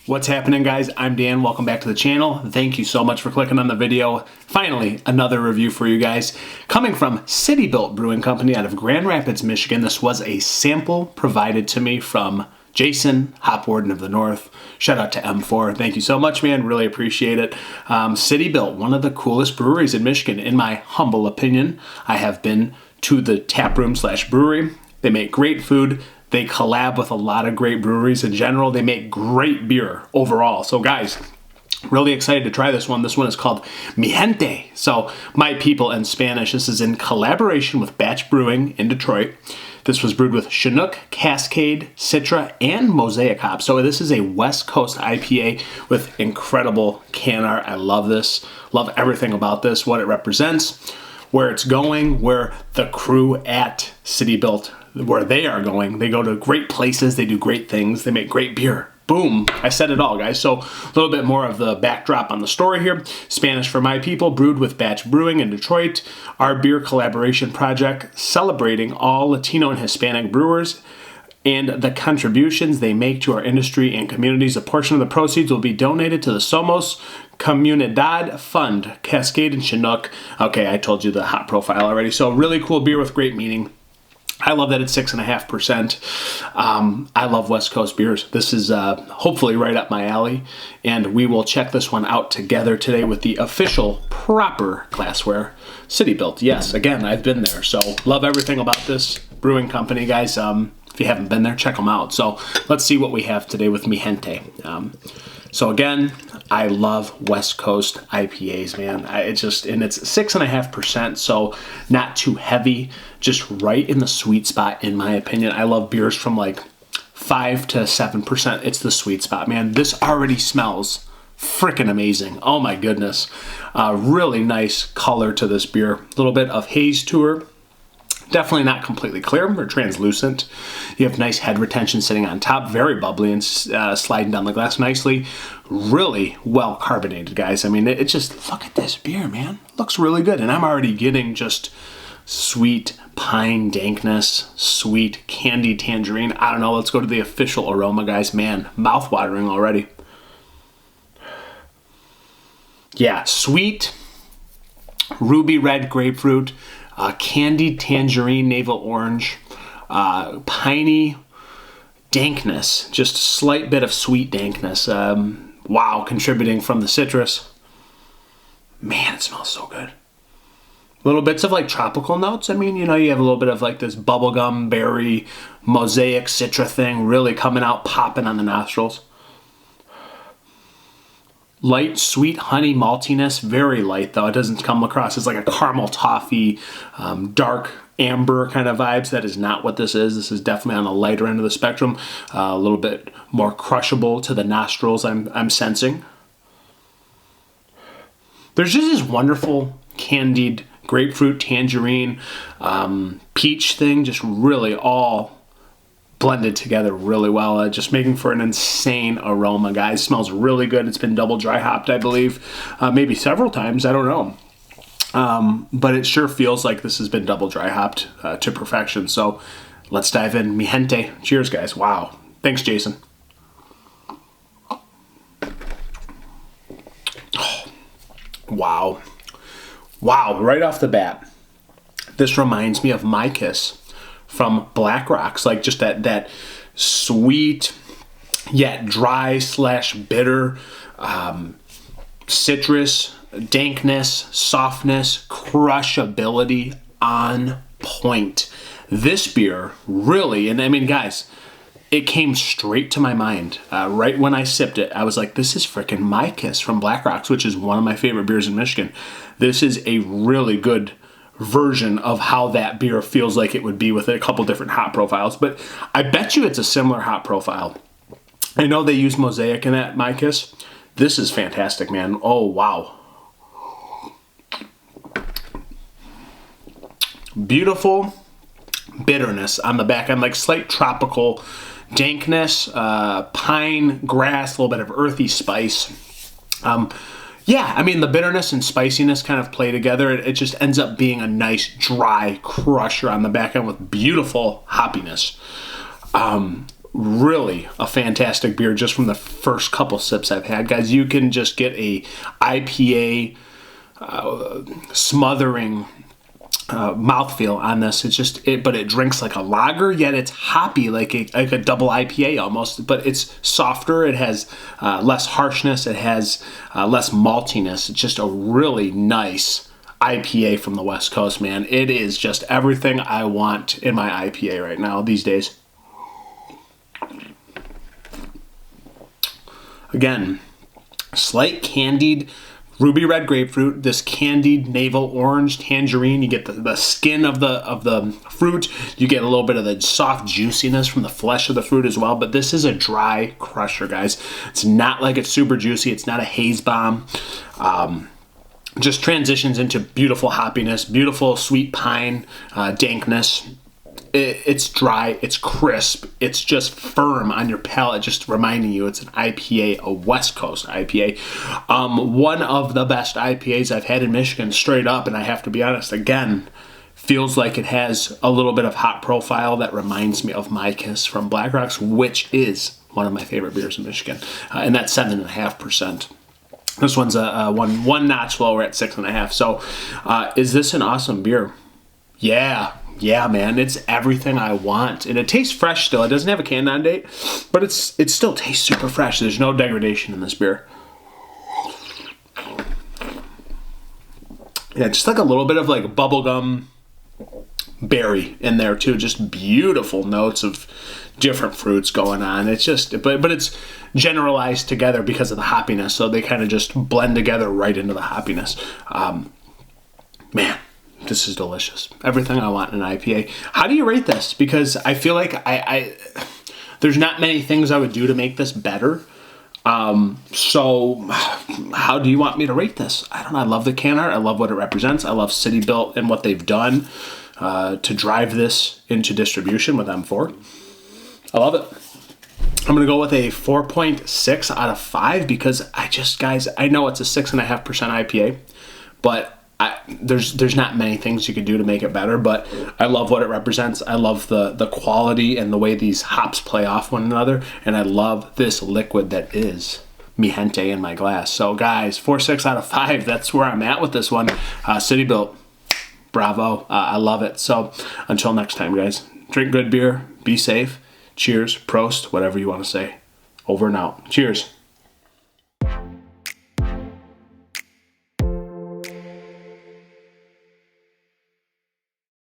What's happening, guys? I'm Dan. Welcome back to the channel. Thank you so much for clicking on the video. Finally, another review for you guys. Coming from City Built Brewing Company out of Grand Rapids, Michigan. This was a sample provided to me from Jason, Hop Warden of the North. Shout out to M4. Thank you so much, man. Really appreciate it. City Built, one of the coolest breweries in Michigan, in my humble opinion. I have been to the tap room / brewery. They make great food. They collab with a lot of great breweries in general. They make great beer overall. So guys, really excited to try this one. This one is called Mi Gente. So my people in Spanish. This is in collaboration with Batch Brewing in Detroit. This was brewed with Chinook, Cascade, Citra, and Mosaic hops. So this is a West Coast IPA with incredible can art. I love this. Love everything about this, what it represents, where it's going, where the crew at City Built, where they are going. They go to great places, they do great things, they make great beer. Boom, I said it all, guys. So a little bit more of the backdrop on the story here. Spanish for my people, brewed with Batch Brewing in Detroit. Our beer collaboration project celebrating all Latino and Hispanic brewers and the contributions they make to our industry and communities. A portion of the proceeds will be donated to the Somos Comunidad Fund, Cascade and Chinook. Okay, I told you the hop profile already. So really cool beer with great meaning. I love that it's 6.5%. I love West Coast beers. This is hopefully right up my alley, and we will check this one out together today with the official proper glassware, City Built. Yes, again, I've been there, so love everything about this brewing company, guys. If you haven't been there, check them out. So let's see what we have today with Mi Gente. So again, I love West Coast IPAs, man. And it's 6.5%, so not too heavy, just right in the sweet spot, in my opinion. I love beers from like 5 to 7%. It's the sweet spot, man. This already smells freaking amazing. Oh my goodness. Really nice color to this beer. A little bit of haze to her. Definitely not completely clear or translucent. You have nice head retention sitting on top, very bubbly and sliding down the glass nicely. Really well carbonated, guys. I mean, it just, look at this beer, man. Looks really good. And I'm already getting just sweet pine dankness, sweet candy tangerine. I don't know. Let's go to the official aroma, guys. Man, mouth-watering already. Yeah, sweet ruby red grapefruit. Candied tangerine, navel orange, piney dankness, just a slight bit of sweet dankness. Wow, contributing from the citrus. Man, it smells so good. Little bits of like tropical notes. I mean, you know, you have a little bit of like this bubblegum, berry, mosaic, citra thing really coming out, popping on the nostrils. Light, sweet honey maltiness, very light though. It doesn't come across as like a caramel toffee, dark amber kind of vibes. That is not what this is. This is definitely on the lighter end of the spectrum. A little bit more crushable to the nostrils, I'm sensing. There's just this wonderful candied grapefruit, tangerine, peach thing, just really all blended together really well, just making for an insane aroma, guys. Smells really good. It's been double dry hopped, I believe, maybe several times. I don't know, but it sure feels like this has been double dry hopped to perfection. So let's dive in. Mi Gente. Cheers, guys. Wow. Thanks, Jason. Oh, wow. Wow. Right off the bat, this reminds me of My Kiss from Black Rocks, like just that sweet yet dry / bitter citrus, dankness, softness, crushability on point. This beer really, and I mean, guys, it came straight to my mind. Right when I sipped it, I was like, this is freaking My Kiss from Black Rocks, which is one of my favorite beers in Michigan. This is a really good version of how that beer feels like it would be with a couple different hop profiles, but I bet you it's a similar hop profile. I know they use Mosaic in that My Kiss. This is fantastic, man. Oh, wow. Beautiful bitterness on the back end, like slight tropical dankness, pine, grass, a little bit of earthy spice. Yeah, I mean, the bitterness and spiciness kind of play together. It just ends up being a nice, dry crusher on the back end with beautiful hoppiness. really a fantastic beer just from the first couple sips I've had. Guys, you can just get a IPA smothering mouthfeel on this. It's just but it drinks like a lager, yet it's hoppy, like a double IPA almost. But it's softer. It has less harshness. It has less maltiness. It's just a really nice IPA from the West Coast, man. It is just everything I want in my IPA right now these days. Again, slight candied ruby red grapefruit, this candied navel orange tangerine. You get the skin of the fruit. You get a little bit of the soft juiciness from the flesh of the fruit as well. But this is a dry crusher, guys. It's not like it's super juicy. It's not a haze bomb. Just transitions into beautiful hoppiness, beautiful sweet pine dankness. It's dry, it's crisp, it's just firm on your palate, just reminding you it's an IPA, a West Coast IPA. One of the best IPAs I've had in Michigan, straight up, and I have to be honest, again, feels like it has a little bit of hop profile that reminds me of My Kiss from Black Rocks, which is one of my favorite beers in Michigan, and that's 7.5%. This one's one notch lower at 6.5%. So is this an awesome beer? Yeah, man, it's everything I want. And it tastes fresh still. It doesn't have a can-on date, but it still tastes super fresh. There's no degradation in this beer. Yeah, just like a little bit of like bubblegum berry in there too. Just beautiful notes of different fruits going on. It's just, but it's generalized together because of the hoppiness. So they kind of just blend together right into the hoppiness. Man. This is delicious. Everything I want in an IPA. How do you rate this? Because I feel like there's not many things I would do to make this better. So how do you want me to rate this? I don't know. I love the can art. I love what it represents. I love City Built and what they've done to drive this into distribution with M4. I love it. I'm going to go with a 4.6 out of 5 because guys, I know it's a 6.5% IPA, but there's not many things you could do to make it better, but I love what it represents. I love the quality and the way these hops play off one another, and I love this liquid that is mi gente in my glass. So guys, 4.6 out of 5, that's where I'm at with this one. City Built, bravo. I love it. So until next time, guys, drink good beer, be safe, cheers, prost, whatever you want to say. Over and out. Cheers.